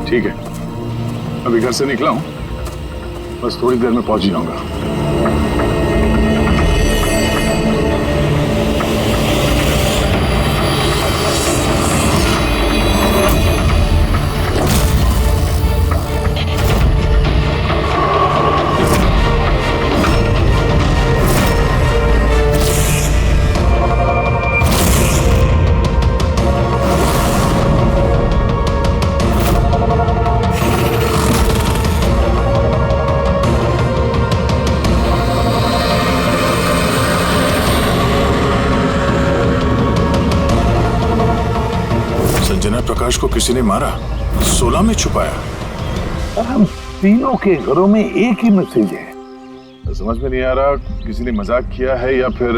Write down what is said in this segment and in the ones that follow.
ठीक है, अभी घर से निकला हूँ, बस थोड़ी देर में पहुंच ही जाऊंगा। संजना प्रकाश को किसी ने मारा, 16 में छुपाया। हम तीनों के घरों में एक ही मैसेज है। समझ में नहीं आ रहा किसी ने मजाक किया है या फिर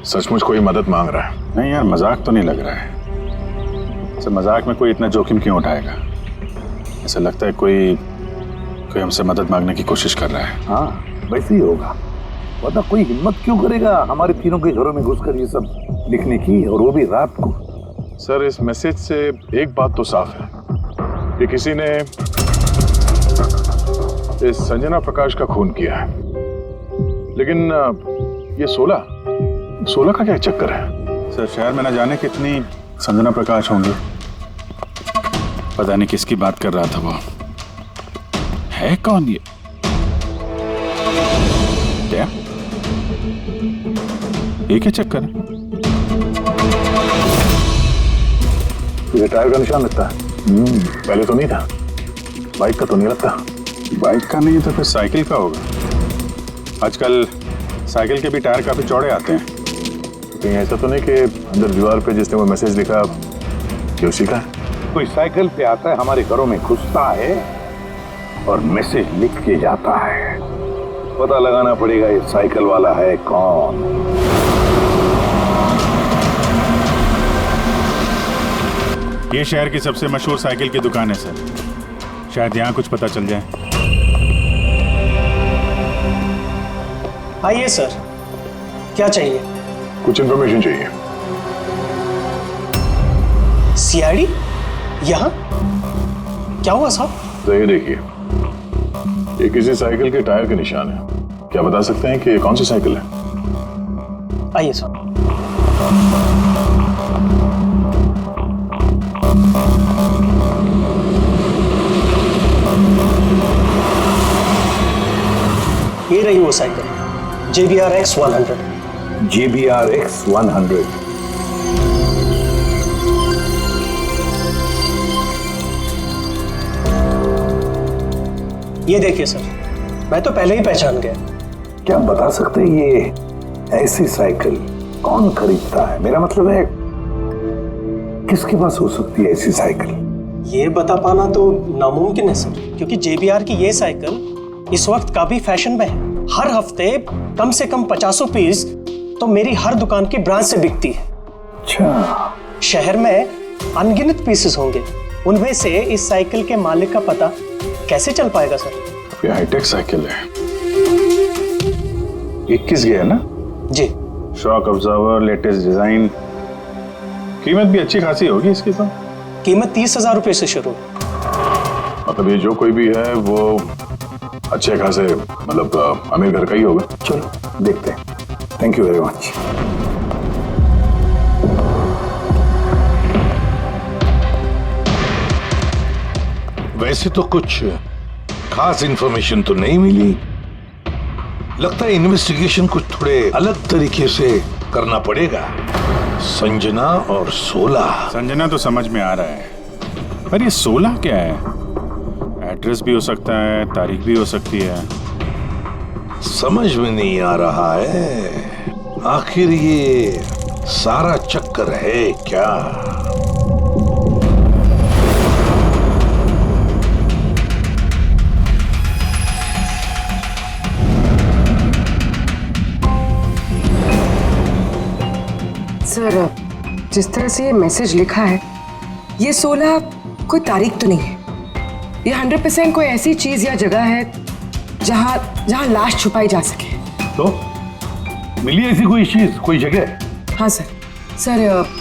सचमुच कोई मदद मांग रहा है। नहीं यार, मजाक तो नहीं लग रहा है। ऐसे मजाक में कोई इतना जोखिम क्यों उठाएगा? ऐसा लगता है कोई हमसे मदद मांगने की कोशिश कर रहा है। हाँ, वैसे ही होगा, वरना कोई हिम्मत क्यों करेगा हमारे तीनों के घरों में घुसकर ये सब लिखने की, और वो भी रात को। सर, इस मैसेज से एक बात तो साफ है कि किसी ने इस संजना प्रकाश का खून किया है, लेकिन ये 16 का क्या चक्कर है? सर, शहर में न जाने कितनी संजना प्रकाश होंगी, पता नहीं किसकी बात कर रहा था वो। है कौन ये? क्या ये क्या चक्कर है? ये टायर का निशान लगता है। पहले तो नहीं था, बाइक का तो नहीं लगता। बाइक का नहीं तो फिर साइकिल का होगा। आजकल साइकिल के भी टायर काफी चौड़े आते हैं। कहीं ऐसा तो नहीं कि अंदर दीवार पे जिसने वो मैसेज लिखा कि उसी का है? कोई साइकिल पे आता है, हमारे घरों में घुसता है और मैसेज लिख के जाता है। पता लगाना पड़ेगा ये साइकिल वाला है कौन। ये शहर की सबसे मशहूर साइकिल की दुकान है सर, शायद यहाँ कुछ पता चल जाए। आइए सर, क्या चाहिए? कुछ इन्फॉर्मेशन चाहिए। सीआईडी यहाँ? क्या हुआ साहब? तो ये देखिए, ये किसी साइकिल के टायर के निशान है। क्या बता सकते हैं कि कौन सी साइकिल है? आइए सर। ये रही वो cycle, JBR X100। JBR X100। ये देखिए सर, मैं तो पहले ही पहचान गया। क्या बता सकते हैं ये ऐसी साइकिल कौन खरीदता है? मेरा मतलब है किसके पास हो सकती है ऐसी साइकिल? ये बता पाना तो नामुमकिन है सर, क्योंकि JBR की ये साइकिल इस वक्त काफी फैशन में है। हर हफ्ते कम से कम 50 पीस तो मेरी हर दुकान की ब्रांच से बिकती है। अच्छा, शहर में अनगिनत पीसेस होंगे, उनमें से इस साइकिल के मालिक का पता कैसे चल पाएगा सर? ये हाईटेक साइकिल है, 21 गियर ना? जी। शॉक ऑब्जर्वर, लेटेस्ट डिजाइन, कीमत भी अच्छी खासी होगी इसकी तो। कीमत 30,000 रुपए से शुरू। मतलब ये जो कोई भी है वो अच्छे खासे, मतलब अमीर घर का ही होगा। चलो देखते हैं। Thank you very much. वैसे तो कुछ खास इंफॉर्मेशन तो नहीं मिली। लगता है इन्वेस्टिगेशन कुछ थोड़े अलग तरीके से करना पड़ेगा। संजना और 16। संजना तो समझ में आ रहा है, पर ये 16 क्या है? एड्रेस भी हो सकता है, तारीख भी हो सकती है। समझ में नहीं आ रहा है आखिर ये सारा चक्कर है क्या। सर, जिस तरह से ये मैसेज लिखा है, ये 16 कोई तारीख तो नहीं है। ये 100% कोई ऐसी चीज या जगह है जहां लाश छुपाई जा सके। तो मिली ऐसी कोई चीज, कोई जगह? हाँ सर,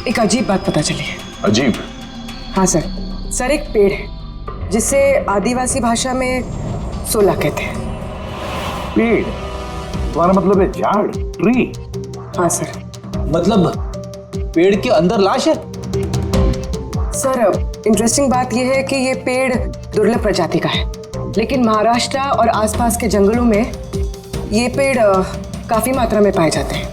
एक अजीब बात पता चली है। अजीब? हाँ सर, सर एक पेड़ है जिसे आदिवासी भाषा में सोला कहते हैं। पेड़? तुम्हारा मतलब है झाड़, ट्री? हाँ सर। मतलब पेड़ के अंदर लाश है? सर इंटरेस्टिंग बात यह है कि ये पेड़ दुर्लभ प्रजाति का है, लेकिन महाराष्ट्र और आसपास के जंगलों में ये पेड़ काफी मात्रा में पाए जाते हैं।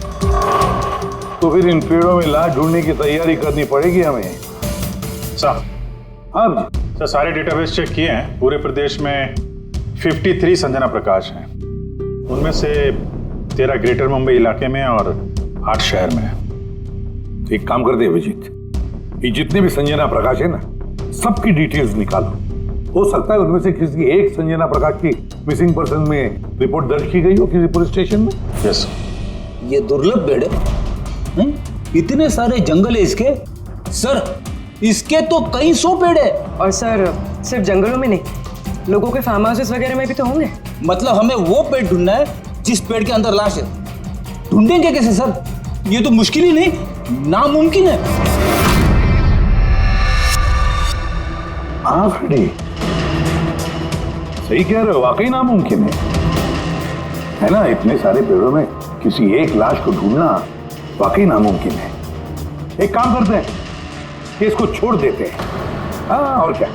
तो फिर इन पेड़ों में लाश ढूंढने की तैयारी करनी पड़ेगी हमें। सर, अब सर सारे डेटाबेस चेक किए हैं। पूरे प्रदेश में 53 संजना प्रकाश हैं। उनमें से 13 ग्रेटर मुंबई इलाके में और 8 शहर में है। एक काम कर दे अभिजीत, ये जितने भी संजना प्रकाश है ना, सबकी डिटेल्स निकालो। हो सकता है उनमें से किसी एक संजना प्रकाश की मिसिंग पर्सन में रिपोर्ट दर्ज की गई हो किसी पुलिस स्टेशन में। यस। ये दुर्लभ पेड़ है? इतने सारे जंगल है इसके? सर इसके तो कई 100 पेड़ है। और सर सिर्फ जंगलों में नहीं, लोगों के फार्म हाउसेस वगैरह में भी तो होंगे। मतलब हमें वो पेड़ ढूंढना है जिस पेड़ के अंदर लाश है। ढूंढेंगे कैसे सर? ये तो मुश्किल ही नहीं, नामुमकिन है। हाँ फ्रेडी, सही कह रहे हो, वाकई नामुमकिन है ना? इतने सारे पेड़ों में किसी एक लाश को ढूंढना वाकई नामुमकिन है। एक काम करते हैं कि इसको छोड़ देते हैं। हाँ और क्या,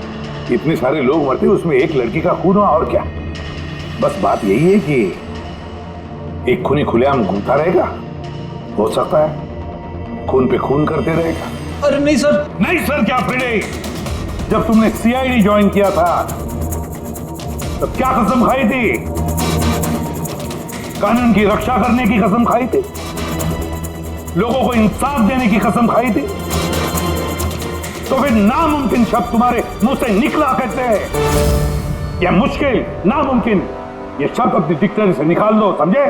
इतने सारे लोग मरते उसमें एक लड़की का खून हुआ, और क्या। बस बात यही है कि एक खूनी खुलेआम घूमता रहेगा, हो सकता है खून पे खून करते रहेगा। अरे नहीं सर। नहीं सर क्या फ्रेडी, जब तुमने सीआईडी ज्वाइन किया था तब क्या कसम खाई थी? कानून की रक्षा करने की कसम खाई थी, लोगों को इंसाफ देने की कसम खाई थी। तो फिर नामुमकिन शब्द तुम्हारे मुंह से निकला कहते हैं। यह मुश्किल, नामुमकिन, ये शब्द अपनी डिक्शनरी से निकाल दो, समझे?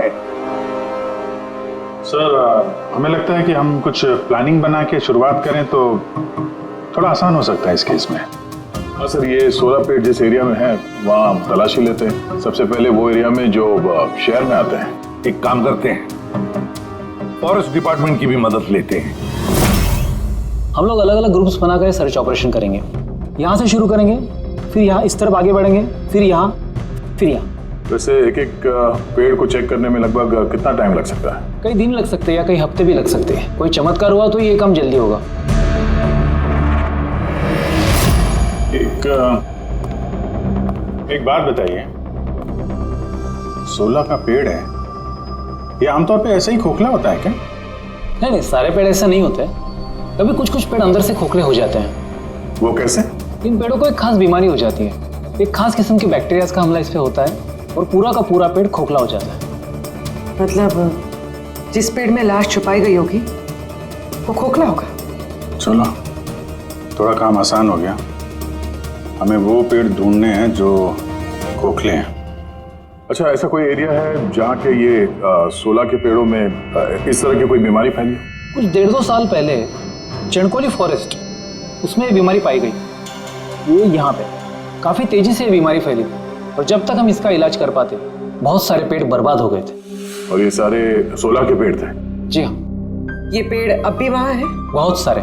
सर हमें लगता है कि हम कुछ प्लानिंग बना के शुरुआत करें तो थोड़ा आसान हो सकता है इस केस में। हाँ सर, ये 16 पेड़ जिस एरिया में है वहाँ तलाशी लेते हैं। सबसे पहले वो एरिया में जो शहर में आते हैं। एक काम करते हैं, फॉरेस्ट डिपार्टमेंट की भी मदद लेते हैं। हम लोग अलग अलग ग्रुप्स बनाकर सर्च ऑपरेशन करेंगे। यहाँ से शुरू करेंगे, फिर यहाँ इस तरफ आगे बढ़ेंगे, फिर यहाँ, फिर यहाँ। वैसे एक एक पेड़ को चेक करने में लगभग कितना टाइम लग सकता है? कई दिन लग सकते हैं या कई हफ्ते भी लग सकते हैं। कोई चमत्कार हुआ तो ये काम जल्दी होगा। एक बात बताइए, 16 का पेड़ है, ये आमतौर पे ऐसे ही खोखला होता है क्या? नहीं नहीं, सारे पेड़ ऐसा नहीं होते। कभी कुछ कुछ पेड़ अंदर से खोखले हो जाते हैं। वो कैसे? इन पेड़ों को एक खास बीमारी हो जाती है। एक खास किस्म के बैक्टीरिया का हमला इस पे होता है और पूरा का पूरा पेड़ खोखला हो जाता है। मतलब जिस पेड़ में लाश छुपाई गई होगी वो खोखला होगा। चलो थोड़ा काम आसान हो गया। हमें वो पेड़ ढूंढने हैं जो खोखले हैं। अच्छा, ऐसा कोई एरिया है जहाँ के ये 16 के पेड़ों में इस तरह की कोई बीमारी फैली? कुछ 1.5-2 साल पहले चणकोली फॉरेस्ट, उसमें ये बीमारी पाई गई। ये यहाँ पे काफ़ी तेजी से ये बीमारी फैली थी और जब तक हम इसका इलाज कर पाते बहुत सारे पेड़ बर्बाद हो गए थे। और ये सारे 16 के पेड़ थे? जी हाँ। ये पेड़ अब भी वहाँ है? बहुत सारे।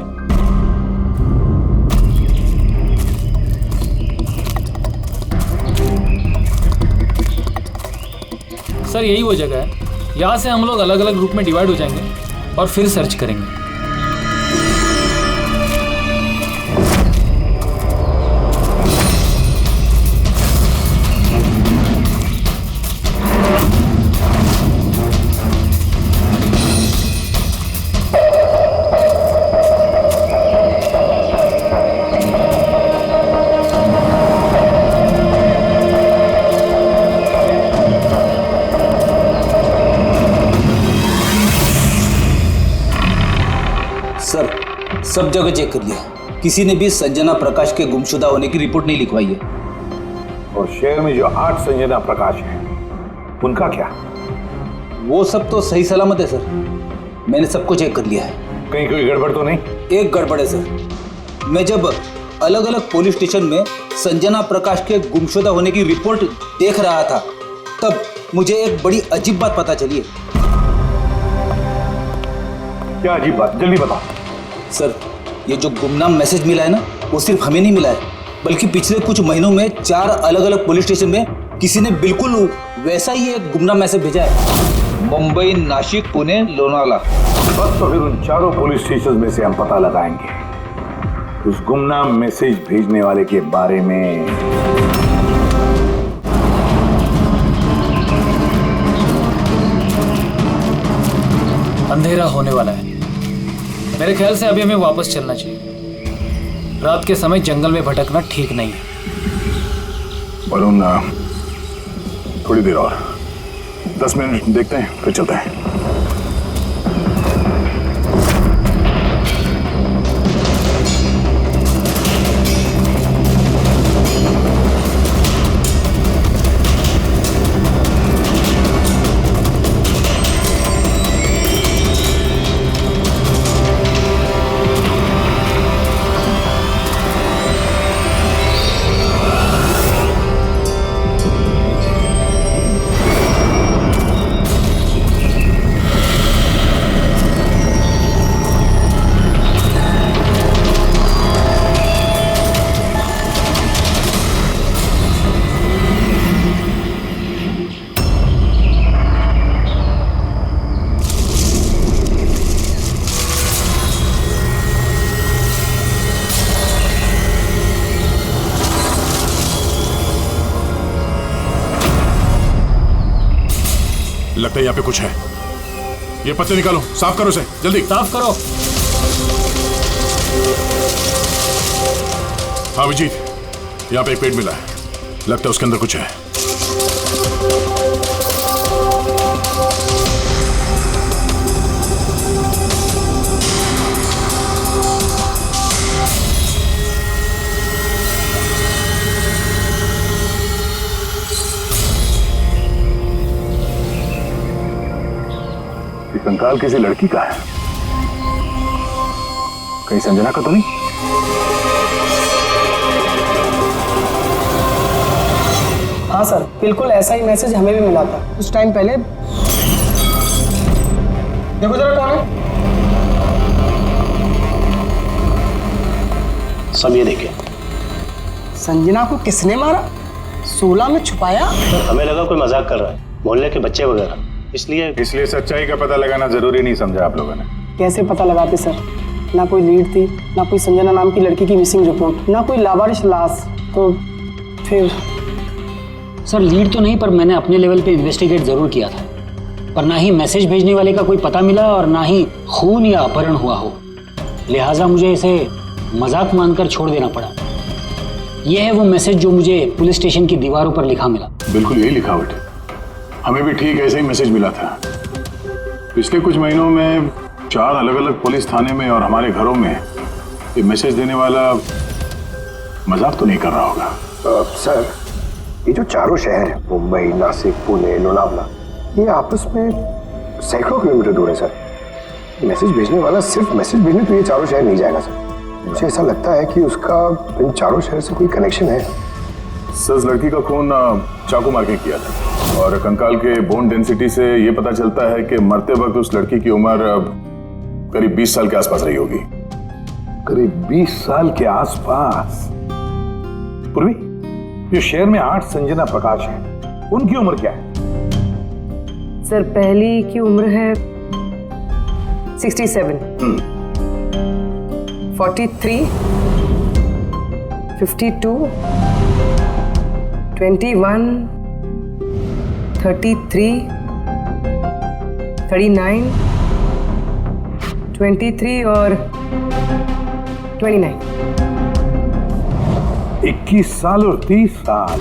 सर यही वो जगह है, यहाँ से हम लोग अलग अलग ग्रुप में डिवाइड हो जाएंगे और फिर सर्च करेंगे। सब जगह चेक कर लिया, किसी ने भी संजना प्रकाश के गुमशुदा होने की रिपोर्ट नहीं लिखवाई है। और शहर में जो 8 संजना प्रकाश है उनका क्या? वो सब तो सही सलामत है सर, मैंने सबको चेक कर लिया है। कहीं कोई गड़बड़ तो नहीं? एक गड़बड़ है सर। मैं जब अलग अलग पुलिस स्टेशन में संजना प्रकाश के गुमशुदा होने की रिपोर्ट देख रहा था तब मुझे एक बड़ी अजीब बात पता चली है। क्या अजीब बात? जल्दी बताओ। सर ये जो गुमनाम मैसेज मिला है ना, वो सिर्फ हमें नहीं मिला है, बल्कि पिछले कुछ महीनों में 4 अलग अलग पुलिस स्टेशन में किसी ने बिल्कुल वैसा ही एक गुमनाम मैसेज भेजा है। मुंबई, नासिक, पुणे, लोनावाला। बस तो फिर उन चारों पुलिस स्टेशन में से हम पता लगाएंगे उस गुमनाम मैसेज भेजने वाले के बारे में। अंधेरा होने वाला है। मेरे ख्याल से अभी हमें वापस चलना चाहिए। रात के समय जंगल में भटकना ठीक नहीं है। वरुण, थोड़ी देर और 10 मिनट देखते हैं, फिर चलते हैं। लगता है यहाँ पे कुछ है। ये पत्ते निकालो, साफ करो इसे, जल्दी साफ करो। हाँ विजीत, यहाँ पे एक पेड़ मिला है, लगता है उसके अंदर कुछ है। कंकाल किसी लड़की का है, कहीं संजना का तो नहीं? हाँ सर, बिल्कुल ऐसा ही मैसेज हमें भी मिला था कुछ टाइम पहले। देखो जरा कौन है। सब ये देखिए। संजना को किसने मारा? 16 में छुपाया? सर हमें लगा कोई मजाक कर रहा है, मोहल्ले के बच्चे वगैरह, इसलिए सच्चाई का पता लगाना जरूरी नहीं समझा आप लोगों ने। कैसे पता लगाते सर? ना कोई लीड थी, ना कोई संजना नाम की लड़की की मिसिंग रिपोर्ट, ना कोई लावारिश लाश। तो फिर सर लीड तो नहीं, पर मैंने अपने लेवल पे इन्वेस्टिगेट जरूर किया था, पर ना ही मैसेज भेजने वाले का कोई पता मिला और ना ही खून या अपहरण हुआ हो। लिहाजा मुझे इसे मजाक मानकर छोड़ देना पड़ा। यह है वो मैसेज जो मुझे पुलिस स्टेशन की दीवारों पर लिखा मिला। बिल्कुल यही लिखावट है, हमें भी ठीक ऐसे ही मैसेज मिला था। पिछले कुछ महीनों में 4 अलग अलग पुलिस थाने में और हमारे घरों में ये मैसेज देने वाला मजाक तो नहीं कर रहा होगा। सर, ये जो चारों शहर हैं, मुंबई, नासिक, पुणे, लोनावला, ये आपस में सैकड़ों किलोमीटर दूर है सर। मैसेज भेजने वाला सिर्फ मैसेज भेजने तो ये चारों शहर नहीं जाएगा सर। मुझे ऐसा लगता है कि उसका इन चारों शहर से कोई कनेक्शन है। सर उस लड़की का खून चाकू मार के किया था और कंकाल के बोन डेंसिटी से ये पता चलता है कि मरते वक्त उस लड़की की उम्र करीब 20 साल के आसपास रही होगी। करीब 20 साल के आसपास। पूर्वी, जो शहर में 8 संजना प्रकाश हैं, उनकी उम्र क्या है? सर पहली की उम्र है 67, 43, 52, 21, 33, 39, 23 और 29। 21 साल और 30 साल।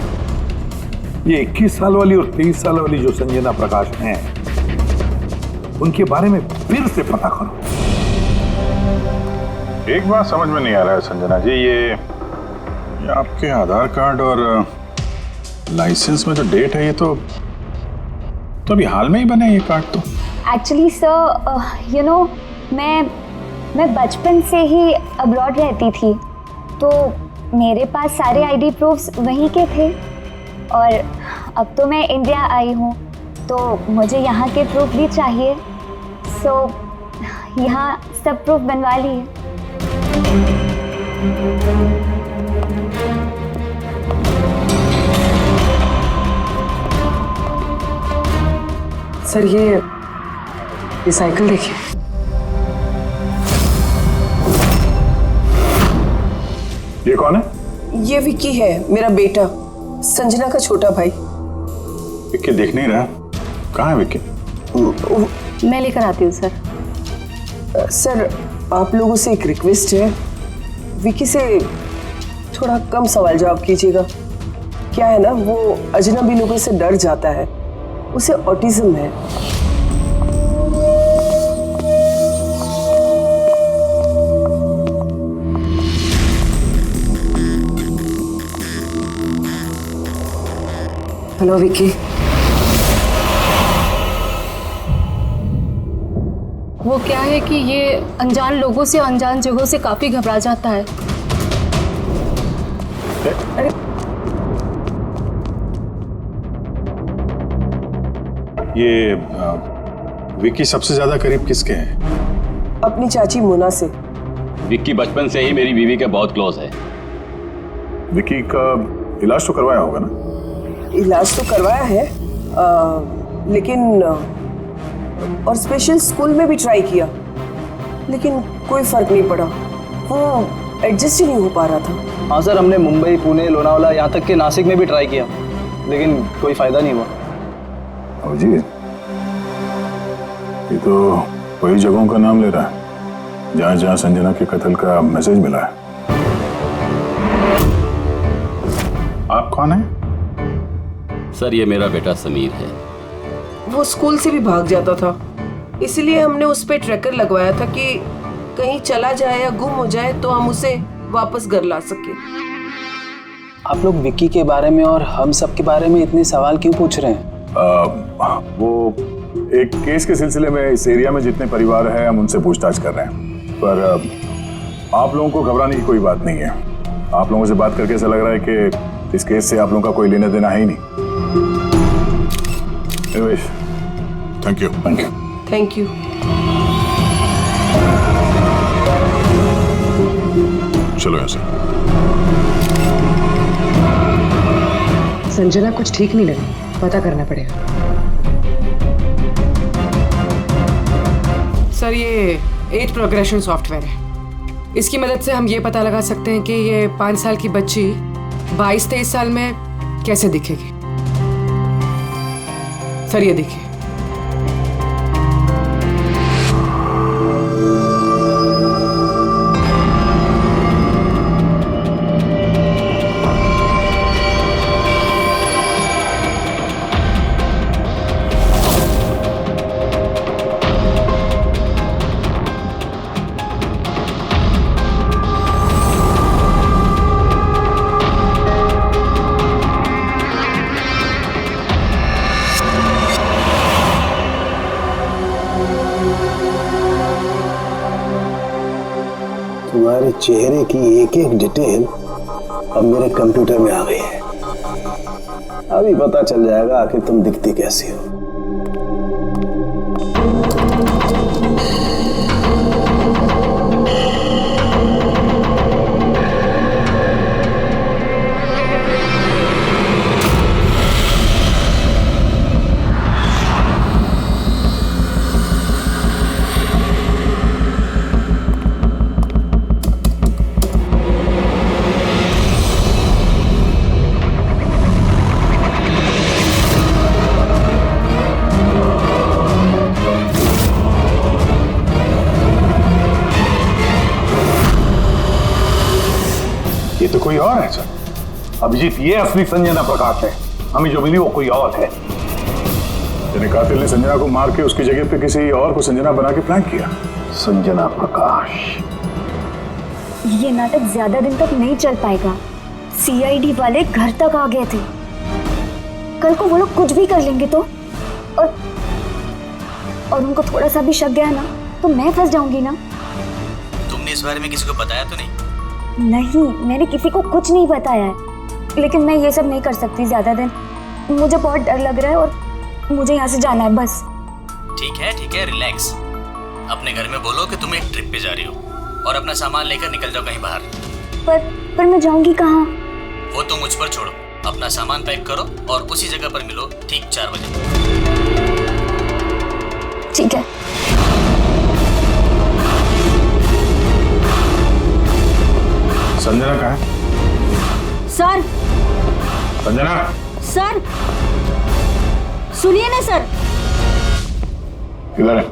ये 21 साल वाली और 30 साल वाली जो संजना प्रकाश हैं, उनके बारे में फिर से पता करो। एक बात समझ में नहीं आ रहा है संजना जी, ये आपके आधार कार्ड और लाइसेंस में जो डेट है ये तो अभी हाल में ही बने ये कार्ड तो। एक्चुअली सर यू नो मैं बचपन से ही अब्रॉड रहती थी, तो मेरे पास सारे आईडी प्रूफ्स वहीं के थे और अब तो मैं इंडिया आई हूँ तो मुझे यहाँ के प्रूफ भी चाहिए। सो यहाँ सब प्रूफ बनवा लिए। सर ये साइकिल देखिए। ये कौन है? ये विक्की है, मेरा बेटा, संजना का छोटा भाई। विक्की दिख नहीं रहा, कहाँ है विक्की? मैं लेकर आती हूँ सर। सर आप लोगों से एक रिक्वेस्ट है, विक्की से थोड़ा कम सवाल जवाब कीजिएगा। क्या है ना, वो अजनबी लोगों से डर जाता है, उसे ऑटिज्म है। हेलो विक्की। वो क्या है कि ये अनजान लोगों से, अनजान जगहों से काफी घबरा जाता है। अरे ये विक्की सबसे ज्यादा करीब किसके हैं? अपनी चाची मोना से। विक्की बचपन से ही मेरी बीवी के बहुत क्लोज है। विक्की का इलाज तो करवाया होगा ना? इलाज तो करवाया है, लेकिन और स्पेशल स्कूल में भी ट्राई किया, लेकिन कोई फर्क नहीं पड़ा। वो एडजस्ट ही नहीं हो पा रहा था। हाँ सर, हमने मुंबई, पुणे, लोनावाला, यहाँ तक के नासिक में भी ट्राई किया, लेकिन कोई फायदा नहीं हुआ। जी, ये तो वही जगहों का नाम ले रहा है जहाँ जहाँ संजना के कत्ल का मैसेज मिला है। आप कौन हैं? सर ये मेरा बेटा समीर है। वो स्कूल से भी भाग जाता था, इसलिए हमने उस पे ट्रैकर लगवाया था कि कहीं चला जाए या गुम हो जाए तो हम उसे वापस घर ला सके। आप लोग विक्की के बारे में और हम सब के बारे में इतने सवाल क्यों पूछ रहे हैं? वो एक केस के सिलसिले में इस एरिया में जितने परिवार हैं हम उनसे पूछताछ कर रहे हैं, पर आप लोगों को घबराने की कोई बात नहीं है। आप लोगों से बात करके ऐसा लग रहा है कि इस केस से आप लोगों का कोई लेना देना है ही नहीं। Thank you. Thank you. Thank you. चलो यहाँ से। संजना कुछ ठीक नहीं लगी, पता करना पड़ेगा। सर ये 8 प्रोग्रेशन सॉफ्टवेयर है, इसकी मदद से हम ये पता लगा सकते हैं कि ये 5 साल की बच्ची 22-23 साल में कैसे दिखेगी। सर ये देखिए। तुम्हारे चेहरे की एक एक डिटेल अब मेरे कंप्यूटर में आ गई है। अभी पता चल जाएगा आखिर तुम दिखती कैसी हो। ये तो कोई और है सर। अभिजीत, ये असली संजना प्रकाश है, हमें जो मिली वो कोई और है। यानी कातिल ने संजना को मार के उसकी जगह पे किसी और को संजना बना के प्लान किया। संजना प्रकाश। ये नाटक ज्यादा दिन तक नहीं चल पाएगा। सीआईडी वाले घर तक आ गए थे। कल को वो लोग कुछ भी कर लेंगे तो, और उनको थोड़ा सा भी शक गया ना तो मैं फंस जाऊंगी ना। तुमने इस बारे में किसी को बताया तो नहीं? नहीं, मैंने किसी को कुछ नहीं बताया है, लेकिन मैं ये सब नहीं कर सकती ज्यादा दिन। मुझे बहुत डर लग रहा है और मुझे यहाँ से जाना है बस। ठीक है, रिलैक्स। अपने घर में बोलो कि तुम एक ट्रिप पे जा रही हो और अपना सामान लेकर निकल जाओ कहीं बाहर। पर मैं जाऊंगी कहाँ? वो तो मुझ पर छोड़ो। अपना सामान पैक करो और उसी जगह पर मिलो ठीक 4 बजे। ठीक है। संजना कहाँ है? सर संजना, सर सुनिए ना सर। किधर है?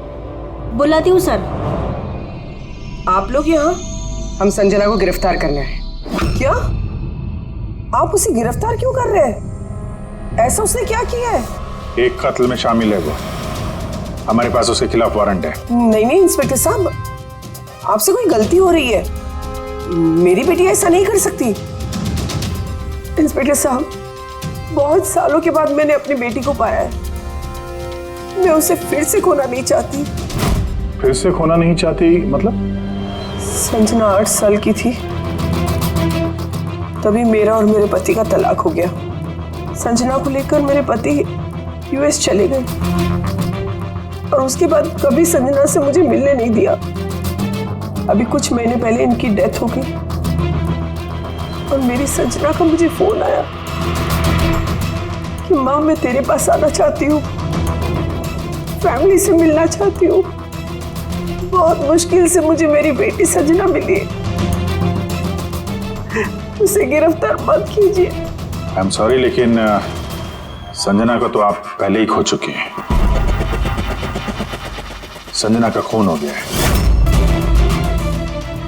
बुलाती हूँ सर। आप लोग यहाँ? हम संजना को गिरफ्तार करने आए। क्या? आप उसे गिरफ्तार क्यों कर रहे हैं? ऐसा उसने क्या किया है? एक कत्ल में शामिल है वो। हमारे पास उसके खिलाफ वारंट है। नहीं नहीं इंस्पेक्टर साहब, आपसे कोई गलती हो रही है। मेरी बेटी ऐसा नहीं कर सकती। इंस्पेक्टर साहब, बहुत सालों के बाद मैंने अपनी बेटी को पाया है। मैं उसे फिर से खोना नहीं चाहती। फिर से खोना नहीं चाहती मतलब? संजना 8 साल की थी, तभी मेरा और मेरे पति का तलाक हो गया। संजना को लेकर मेरे पति यूएस चले गए और उसके बाद कभी संजना से मुझे मिलने नहीं दिया। अभी कुछ महीने पहले इनकी डेथ हो गई और मेरी संजना का मुझे फोन आया कि माँ मैं तेरे पास आना चाहती हूँ, फैमिली से मिलना चाहती हूँ। बहुत मुश्किल से मुझे मेरी बेटी संजना मिली है। उसे गिरफ्तार मत कीजिए। आई एम सॉरी, लेकिन संजना को तो आप पहले ही खो चुके हैं। संजना का खून हो गया है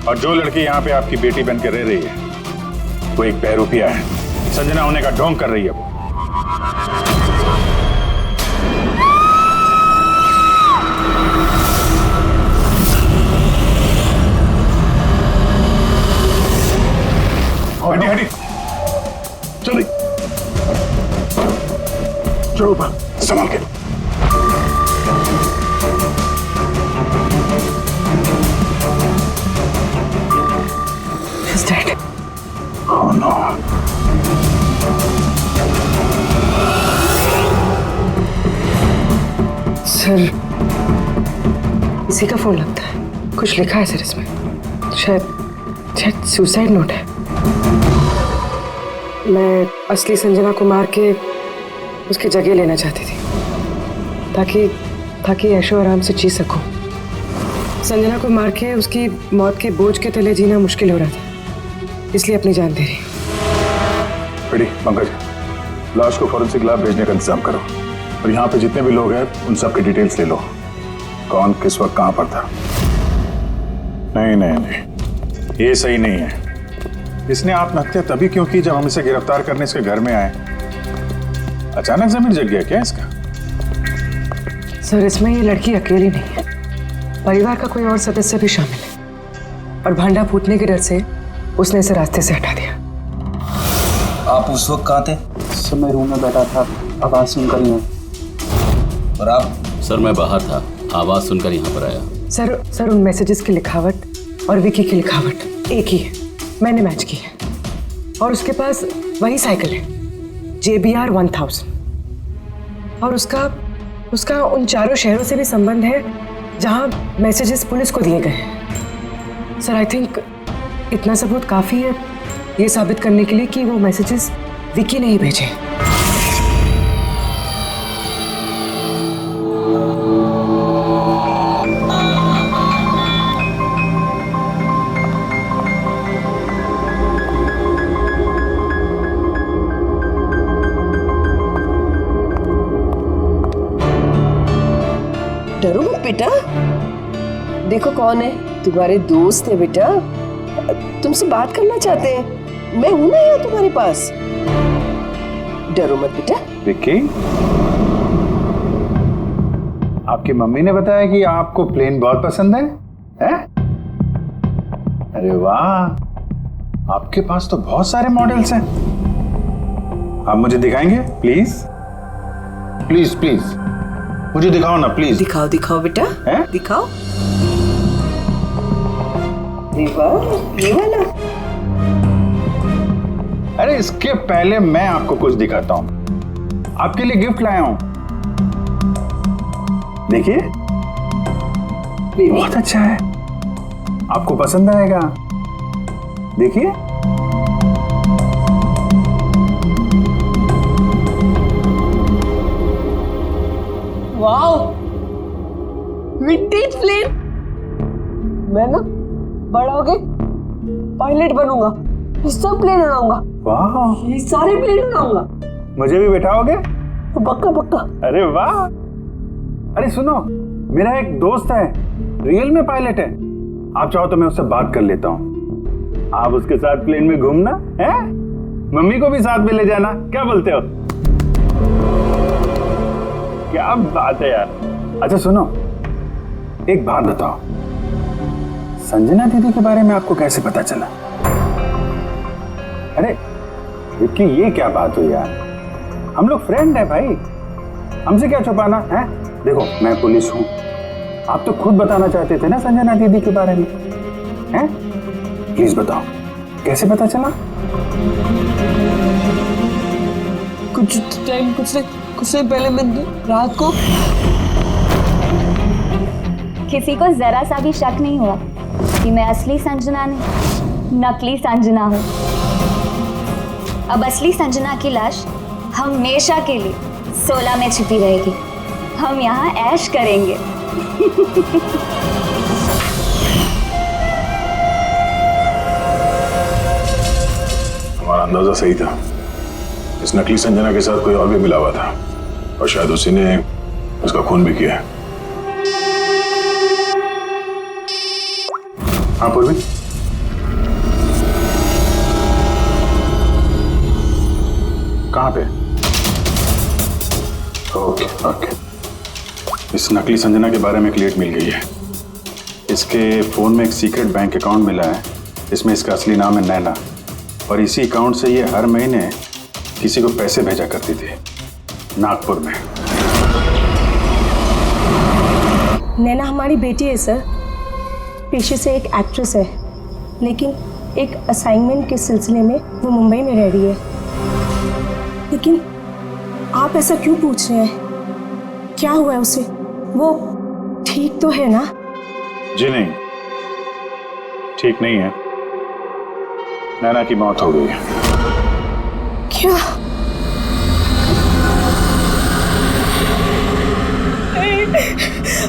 और जो लड़की यहाँ पे आपकी बेटी बनकर रह रही है वो एक बहरूपिया है। संजना होने का ढोंग कर रही है वो। हटी हटी, चलिए चलो ऊपर, संभाल के। He's dead. Oh no. Sir, इसी का फोन लगता है। कुछ लिखा है सर इसमें। शायद सुसाइड नोट है। मैं असली संजना को मार के उसकी जगह लेना चाहती थी ताकि ऐशो आराम से जी सकूं। संजना को मार के उसकी मौत के बोझ के तले जीना मुश्किल हो रहा था, इसलिए अपनी जान दे रही। बेटी पंकज, लाश को फॉरेंसिक लैब भेजने का इंतजाम करो और यहाँ पे जितने भी लोग हैं उन सब की डिटेल्स ले लो। कौन किस वक्त कहाँ पर था। नहीं नहीं नहीं, ये सही नहीं है। इसने आत्महत्या तभी क्यों की जब हम इसे गिरफ्तार करने इसके घर में आए। अचानक जमीन जग गया क्या इसका? सर, इसमें ये लड़की अकेली नहीं है, परिवार का कोई और सदस्य भी शामिल है और भांडा फूटने के डर से उसने इसे रास्ते से हटा दिया। आप उस वक्त कहाँ थे? सर मैं रूम में बैठा था, आवाज सुनकर ही। और आप? सर मैं बाहर था, आवाज सुनकर यहाँ पर आया। सर उन मैसेजेस की लिखावट और विकी की लिखावट एक ही है, मैंने मैच की है। और उसके पास वही साइकिल है JBR 1000 और उसका उन चारों शहरों से भी संबंध है जहां मैसेजेस पुलिस को दिए गए हैं। सर आई थिंक इतना सबूत काफी है ये साबित करने के लिए कि वो मैसेजेस विकी ने ही भेजे। डरो मत बेटा, देखो कौन है, तुम्हारे दोस्त है बेटा, तुमसे बात करना चाहते हैं। मैं हूं ना यहाँ तुम्हारे पास, डरो मत बेटा। विक्की, आपकी मम्मी ने बताया कि आपको प्लेन बहुत पसंद है, हैं? अरे वाह, आपके पास तो बहुत सारे मॉडल्स हैं। आप मुझे दिखाएंगे प्लीज? प्लीज प्लीज मुझे दिखाओ ना प्लीज। दिखाओ दिखाओ बेटा, हैं? दिखाओ। ये वाला। अरे इसके पहले मैं आपको कुछ दिखाता हूं। आपके लिए गिफ्ट लाया हूं, देखिए, बहुत अच्छा है, आपको पसंद आएगा। देखिए, वाओ, ग्रेट प्लेन। मैं ना बड़ा हो के पायलट बनूंगा, सब प्लेन उड़ाऊंगा। वाह, ये सारे प्लेन उड़ाऊंगा। मुझे भी बैठाओगे? पक्का पक्का। अरे वाह। अरे सुनो, मेरा एक दोस्त है, रियल में पायलट है। आप चाहो तो मैं उससे बात कर लेता हूँ। आप उसके साथ प्लेन में घूमना है, मम्मी को भी साथ में ले जाना। क्या बोलते हो? क्या बात है यार। अच्छा सुनो, एक बात बताओ, संजना दीदी के बारे में आपको कैसे पता चला? अरे विक्की, ये क्या बात हुई यार? हम लोग फ्रेंड है भाई, हमसे क्या छुपाना है? देखो मैं पुलिस हूं, आप तो खुद बताना चाहते थे ना संजना दीदी के बारे में, हैं? प्लीज बताओ, कैसे पता चला? कुछ टाइम पहले मैं रात को। किसी को जरा सा भी शक नहीं हुआ कि मैं असली संजना नहीं, नकली संजना हूँ। अब असली संजना की लाश हमेशा के लिए 16 में छिपी रहेगी। हम यहाँ ऐश करेंगे। हमारा अंदाजा सही था, इस नकली संजना के साथ कोई और भी मिला हुआ था और शायद उसी ने उसका खून भी किया है। हाँ पूर्वी, कहाँ पे? ओके ओके, इस नकली संजना के बारे में एक लीड मिल गई है। इसके फोन में एक सीक्रेट बैंक अकाउंट मिला है, इसमें इसका असली नाम है नैना, और इसी अकाउंट से ये हर महीने किसी को पैसे भेजा करती थी नागपुर में। नैना हमारी बेटी है सर, पेशे से एक एक्ट्रेस है, लेकिन एक असाइनमेंट के सिलसिले में वो मुंबई में रह रही है। लेकिन आप ऐसा क्यों पूछ रहे हैं? क्या हुआ है उसे? वो ठीक तो है ना? जी नहीं, ठीक नहीं है। नैना की मौत हो गई है। क्या? नहीं,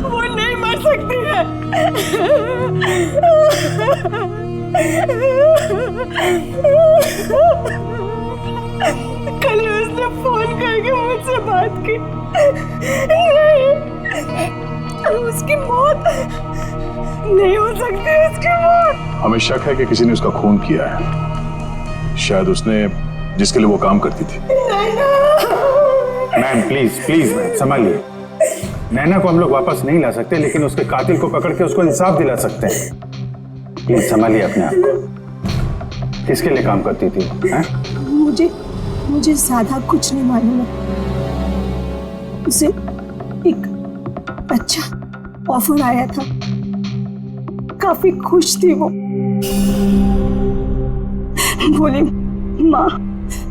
वो नहीं मर सकती है। कल उसने फोन करके मुझसे बात की। नहीं, उसकी मौत नहीं हो सकती, उसकी मौत। हमें शक है कि किसी ने उसका खून किया है, शायद उसने जिसके लिए वो काम करती थी। मैम प्लीज प्लीज मैम संभालिए। नैना को हम लोग वापस नहीं ला सकते, लेकिन उसके कातिल को पकड़ के उसको इंसाफ दिला सकते हैं। प्लीज संभालिए अपने आप को। किसके लिए काम करती थी? मुझे ज्यादा कुछ नहीं मालूम है। उसे एक अच्छा ऑफर आया था, काफी खुश थी वो। बोली माँ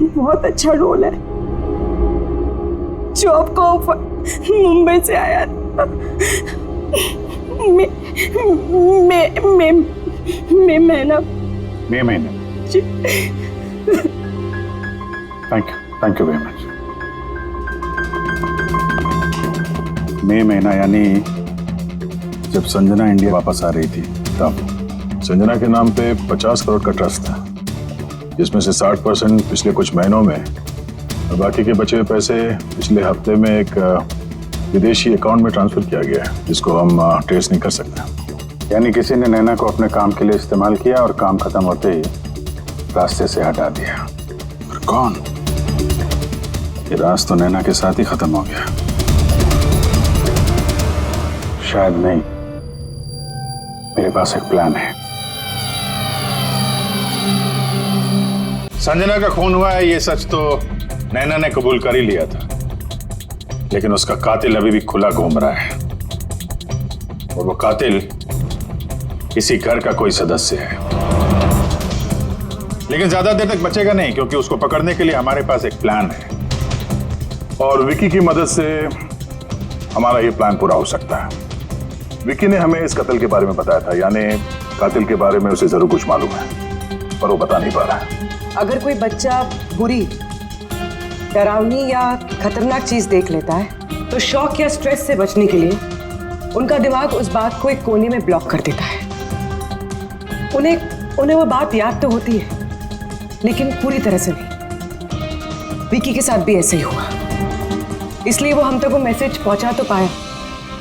बहुत अच्छा रोल है। जॉब का ऑफर मुंबई से आया था। महीना। Thank you very much. मई महीना यानी जब संजना इंडिया वापस आ रही थी तब। संजना के नाम पे 50 करोड़ का ट्रस्ट था, जिसमें से 60% पिछले कुछ महीनों में और बाकी के बचे हुए पैसे पिछले हफ्ते में एक विदेशी अकाउंट में ट्रांसफर किया गया है, जिसको हम ट्रेस नहीं कर सकते। यानी किसी ने नैना को अपने काम के लिए इस्तेमाल किया और काम खत्म होते ही रास्ते से हटा दिया। और कौन? ये राज तो नैना के साथ ही खत्म हो गया। शायद नहीं, मेरे पास एक प्लान है। संजना का खून हुआ है ये सच तो नैना ने कबूल कर ही लिया था, लेकिन उसका कातिल अभी भी खुला घूम रहा है, और वो कातिल इसी घर का कोई सदस्य है। लेकिन ज्यादा देर तक बचेगा नहीं, क्योंकि उसको पकड़ने के लिए हमारे पास एक प्लान है, और विकी की मदद से हमारा ये प्लान पूरा हो सकता है। विकी ने हमें इस कत्ल के बारे में बताया था, यानी कातिल के बारे में उसे जरूर कुछ मालूम है, पर वो बता नहीं पा रहा है। अगर कोई बच्चा बुरी, डरावनी या खतरनाक चीज देख लेता है तो शॉक या स्ट्रेस से बचने के लिए उनका दिमाग उस बात को एक कोने में ब्लॉक कर देता है। उन्हें वो बात याद तो होती है, लेकिन पूरी तरह से नहीं। विकी के साथ भी ऐसे ही हुआ, इसलिए वो हम तक वो मैसेज पहुंचा तो पाया,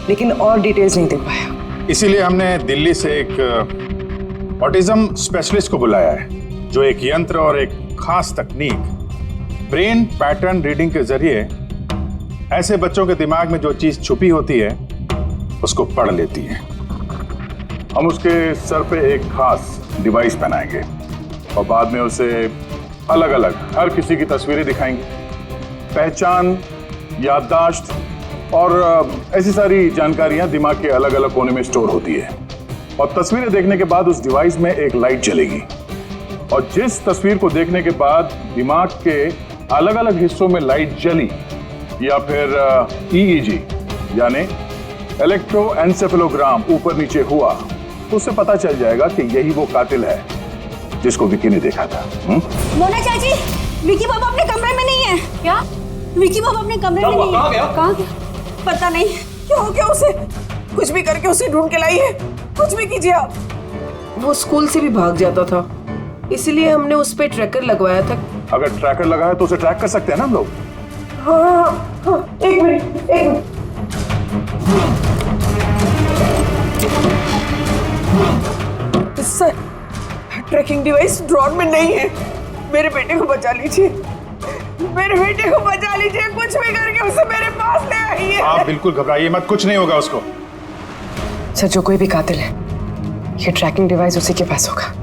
लेकिन और डिटेल्स नहीं दे पाया। इसीलिए हमने दिल्ली से एक ऑटिज्म स्पेशलिस्ट को बुलाया है, जो एक यंत्र और एक खास तकनीक ब्रेन पैटर्न रीडिंग के जरिए ऐसे बच्चों के दिमाग में जो चीज छुपी होती है उसको पढ़ लेती है। हम उसके सर पे एक खास डिवाइस पहनाएंगे और बाद में उसे अलग अलग हर किसी की तस्वीरें दिखाएंगे। पहचान, याददाश्त और ऐसी सारी जानकारियां दिमाग के अलग अलग कोने में स्टोर होती है। और तस्वीरें देखने के बाद उस डिवाइस में एक लाइट जलेगी और जिस तस्वीर को देखने के बाद दिमाग के अलग अलग हिस्सों में लाइट जली या फिर EEG यानी इलेक्ट्रोएन्सेफेलोग्राम ऊपर नीचे हुआ तो उससे पता चल जाएगा कि यही वो कातिल है जिसको विकी ने देखा था। मोना चाची, विकी बाबा अपने कमरे में नहीं है। क्या? विकी बाबा अपने कमरे में नहीं है। कहाँ गया? पता नहीं क्या हो गया उसे। कुछ भी करके उसे ढूंढ के लाई है। कुछ भी कीजिए आप। वो स्कूल से भी भाग जाता था, इसीलिए हमने उस पे ट्रैकर लगवाया था। अगर ट्रैकर लगा है तो उसे ट्रैक कर सकते हैं ना हम लोग। हाँ, एक minute. Sir, tracking device drawer में नहीं है। मेरे बेटे को बचा लीजिए, मेरे बेटे को बचा लीजिए। कुछ भी करके उसे मेरे पास ले आइए। आप बिल्कुल घबराइए मत, कुछ नहीं होगा उसको। सर, जो कोई भी कातिल है, ये ट्रैकिंग डिवाइस उसी के पास होगा।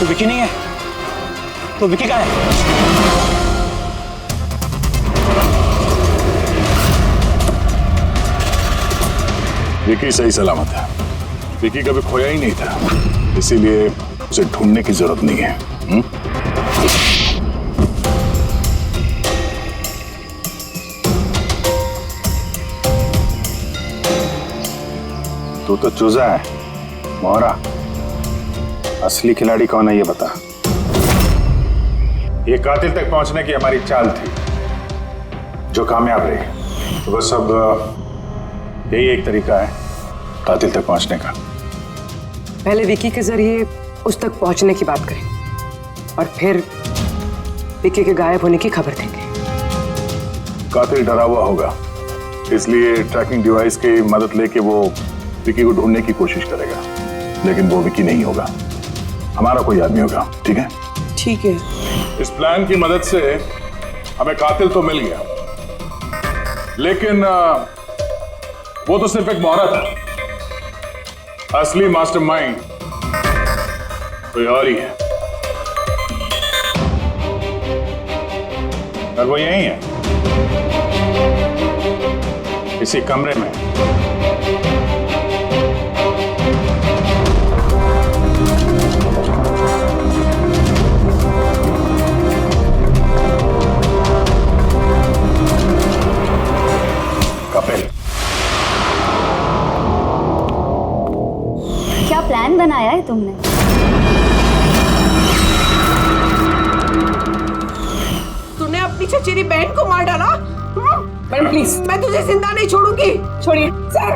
विकी नहीं है तो विकी कहाँ है? विकी सही सलामत है। विकी कभी खोया ही नहीं था, इसीलिए उसे ढूंढने की जरूरत नहीं है। तू तो चूजा है मोहरा, असली खिलाड़ी कौन है ये बता। ये कातिल तक पहुंचने की हमारी चाल थी जो कामयाब रही, तो बस अब यही एक तरीका है कातिल तक पहुंचने का। पहले विकी के जरिए उस तक पहुंचने की बात करें और फिर विकी के गायब होने की खबर देंगे। कातिल डरा हुआ होगा, इसलिए ट्रैकिंग डिवाइस की मदद लेके वो विकी को ढूंढने की कोशिश करेगा, लेकिन वो विकी नहीं होगा, हमारा कोई आदमी होगा। ठीक है? ठीक है। इस प्लान की मदद से हमें कातिल तो मिल गया, लेकिन वो तो सिर्फ एक मोहरा था। असली मास्टरमाइंड कोई और ही है, और वो यही है, इसी कमरे में। क्या प्लान बनाया है तुमने? तूने अपनी चचेरी बहन को मार डाला। मैडम प्लीज, मैं तुझे जिंदा नहीं छोड़ूंगी। छोड़िए सर,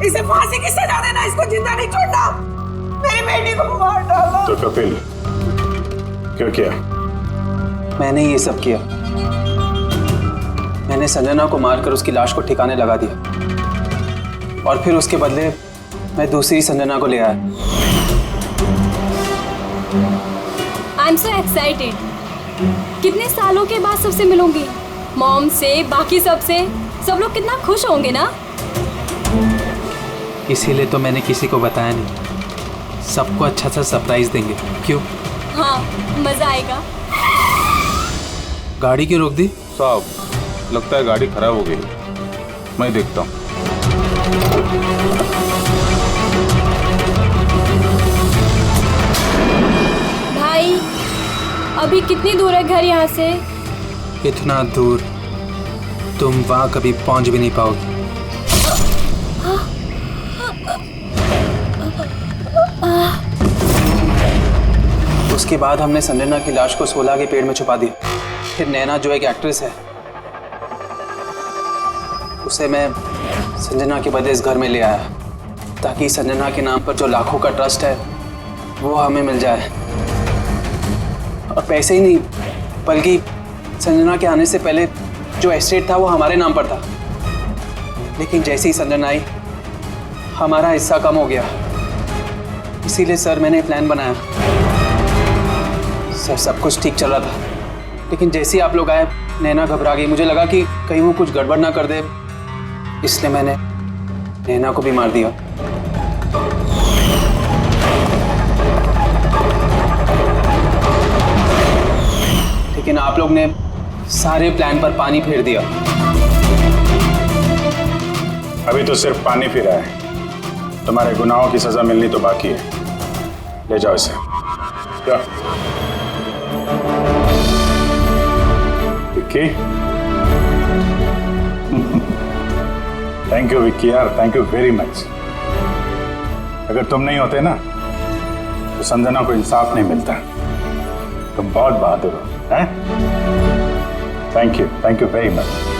इसे फांसी की सजा देना, इसको जिंदा नहीं छोड़ना। मेरी बेटी को मार डाला। तो कपिल क्यों किया? मैंने ये सब किया। मैंने संजना को मारकर उसकी लाश को ठिकाने लगा दिया और फिर उसके बदले मैं दूसरी संजना को ले आया। I am so excited. कितने सालों के बाद सबसे मिलूंगी, मॉम से, बाकी सबसे। सब लोग कितना खुश होंगे ना। इसीलिए तो मैंने किसी को बताया नहीं। सबको अच्छा सा सरप्राइज देंगे। क्यों? हाँ, मजा आएगा। गाड़ी क्यों रोक दी? साहब, लगता है गाड़ी खराब हो गई, मैं देखता हूँ। भाई अभी कितनी दूर है घर यहाँ से? इतना दूर तुम वहां कभी पहुंच भी नहीं पाओगी। उसके बाद हमने संजना की लाश को 16 के पेड़ में छुपा दिया। फिर नैना जो एक एक्ट्रेस है, उसे मैं संजना के बदले इस घर में ले आया ताकि संजना के नाम पर जो लाखों का ट्रस्ट है वो हमें मिल जाए। और पैसे ही नहीं बल्कि संजना के आने से पहले जो एस्टेट था वो हमारे नाम पर था। लेकिन जैसे ही संजना आई हमारा हिस्सा कम हो गया। इसीलिए सर मैंने प्लान बनाया। सर सब कुछ ठीक चल रहा था, लेकिन जैसे ही आप लोग आए नैना घबरा गई। मुझे लगा कि कहीं वो कुछ गड़बड़ ना कर दे, इसलिए मैंने नैना को भी मार दिया। लेकिन आप लोग ने सारे प्लान पर पानी फेर दिया। अभी तो सिर्फ पानी फिरा है, तुम्हारे गुनाहों की सजा मिलनी तो बाकी है। ले जाओ इसे। क्या विक्की? थैंक यू विक्की यार, थैंक यू वेरी मच। अगर तुम नहीं होते ना तो संजना को इंसाफ नहीं मिलता। तुम बहुत बहादुर हो, हैं? Thank you very much.